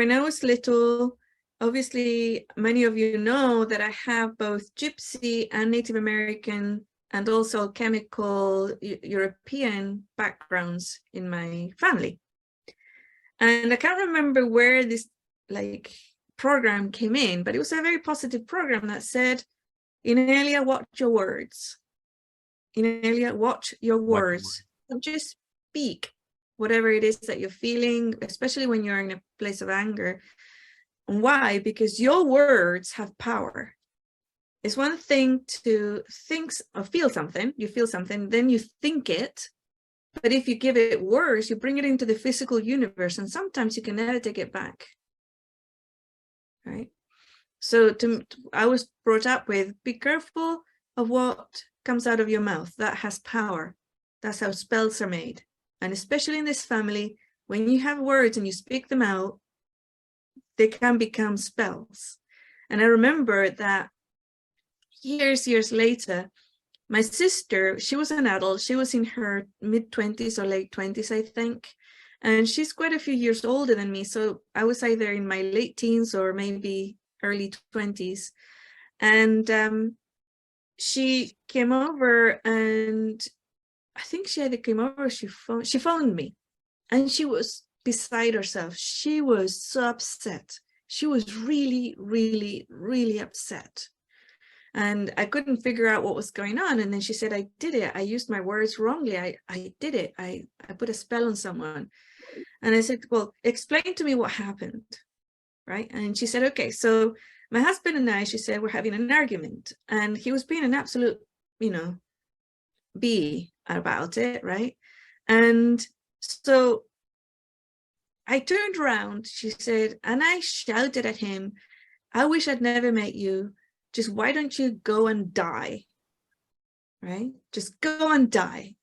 when I was little, obviously, many of you know that I have both Gypsy and Native American and also chemical European backgrounds in my family. And I can't remember where this like program came in, but it was a very positive program that said, Inelia, watch your words. Inelia, watch your words. Don't just speak whatever it is that you're feeling, especially when you're in a place of anger. Why? Because your words have power. It's one thing to think or feel something, you feel something, then you think it. But if you give it words, you bring it into the physical universe, and sometimes you can never take it back. Right? So I was brought up with, be careful of what comes out of your mouth. That has power. That's how spells are made. And especially in this family, when you have words and you speak them out, they can become spells. And I remember that years later, my sister, she was an adult. She was in her mid-20s or late 20s, I think. And she's quite a few years older than me. So I was either in my late teens or maybe early 20s. And she came over, and I think she either came over or she phoned me. And she was beside herself. She was so upset. She was really, really, really upset. And I couldn't figure out what was going on. And then she said, I did it. I used my words wrongly. I did it. I put a spell on someone. And I said, well, explain to me what happened. Right. And she said, okay, so my husband and I, she said, we're having an argument. And he was being an absolute, bee about it. Right. And so I turned around, she said, and I shouted at him, I wish I'd never met you. Just why don't you go and die? Right? Just go and die.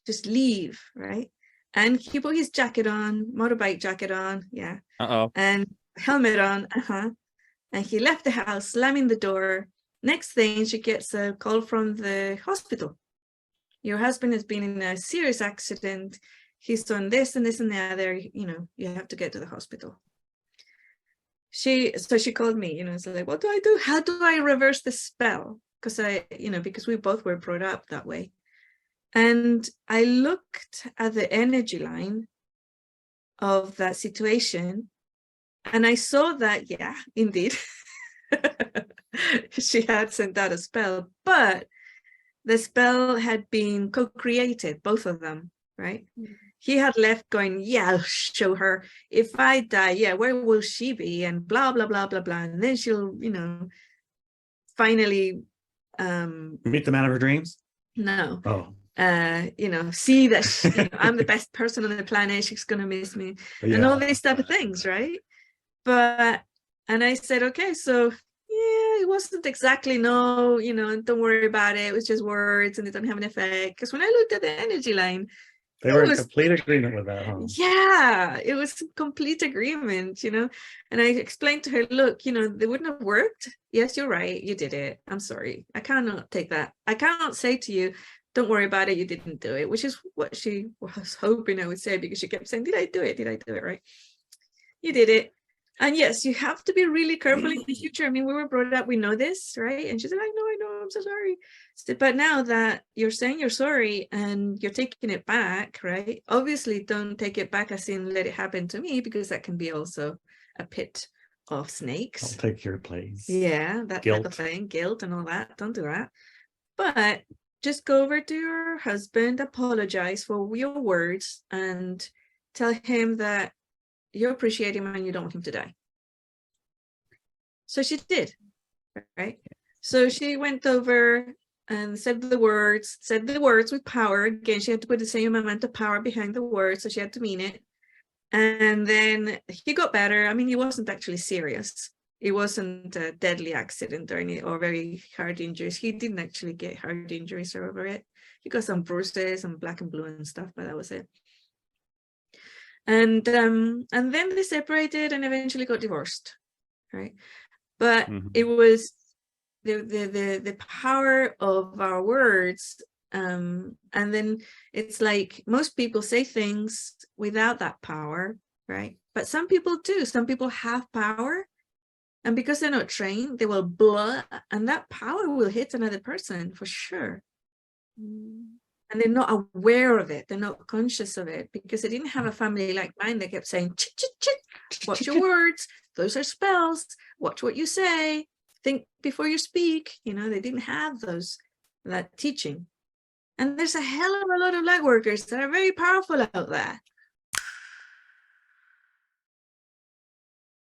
Just leave, right? And he put his jacket on, motorbike jacket on, yeah. And helmet on, And he left the house, slamming the door. Next thing, she gets a call from the hospital. Your husband has been in a serious accident. He's done this and this and the other, you have to get to the hospital. So she called me, it's like, what do I do? How do I reverse the spell? Because we both were brought up that way. And I looked at the energy line of that situation, and I saw that, yeah, indeed, she had sent out a spell, but the spell had been co-created, both of them, right? Mm-hmm. He had left going, yeah, I'll show her. If I die, yeah, where will she be? And blah, blah, blah, blah, blah. And then she'll, finally... meet the man of her dreams? No. Oh. See that I'm the best person on the planet. She's going to miss me. Yeah. And all these type of things, right? And I said, okay, so... yeah, it wasn't exactly don't worry about it. It was just words and they don't have an effect. Because when I looked at the energy line, they were in complete agreement with that, huh? Yeah, it was complete agreement, And I explained to her, look, they wouldn't have worked. Yes, you're right. You did it. I'm sorry. I cannot take that. I cannot say to you, don't worry about it. You didn't do it, which is what she was hoping I would say, because she kept saying, did I do it? Did I do it right? You did it. And yes, you have to be really careful in the future. I mean, we were brought up, we know this, right? And she said, I know, I'm so sorry. But now that you're saying you're sorry and you're taking it back, right? Obviously, don't take it back as in let it happen to me, because that can be also a pit of snakes. I'll take your place. Yeah, that guilt. Type of thing, guilt and all that. Don't do that. But just go over to your husband, apologize for your words, and tell him that you appreciate him and you don't want him to die. So she did, right? So she went over and said the words with power. Again, she had to put the same amount of power behind the words, so she had to mean it. And then he got better. I mean, it wasn't actually serious. It wasn't a deadly accident or very hard injuries. He didn't actually get hard injuries over it. He got some bruises and black and blue and stuff, but that was it. And then they separated and eventually got divorced, right? But it was the power of our words. And then it's like most people say things without that power, right? But some people do. Some people have power, and because they're not trained, they will blah, and that power will hit another person for sure. And they're not aware of it. They're not conscious of it because they didn't have a family like mine that kept saying, chit, chit, chit, watch your words. Those are spells. Watch what you say. Think before you speak. You know, they didn't have that teaching. And there's a hell of a lot of light workers that are very powerful out there.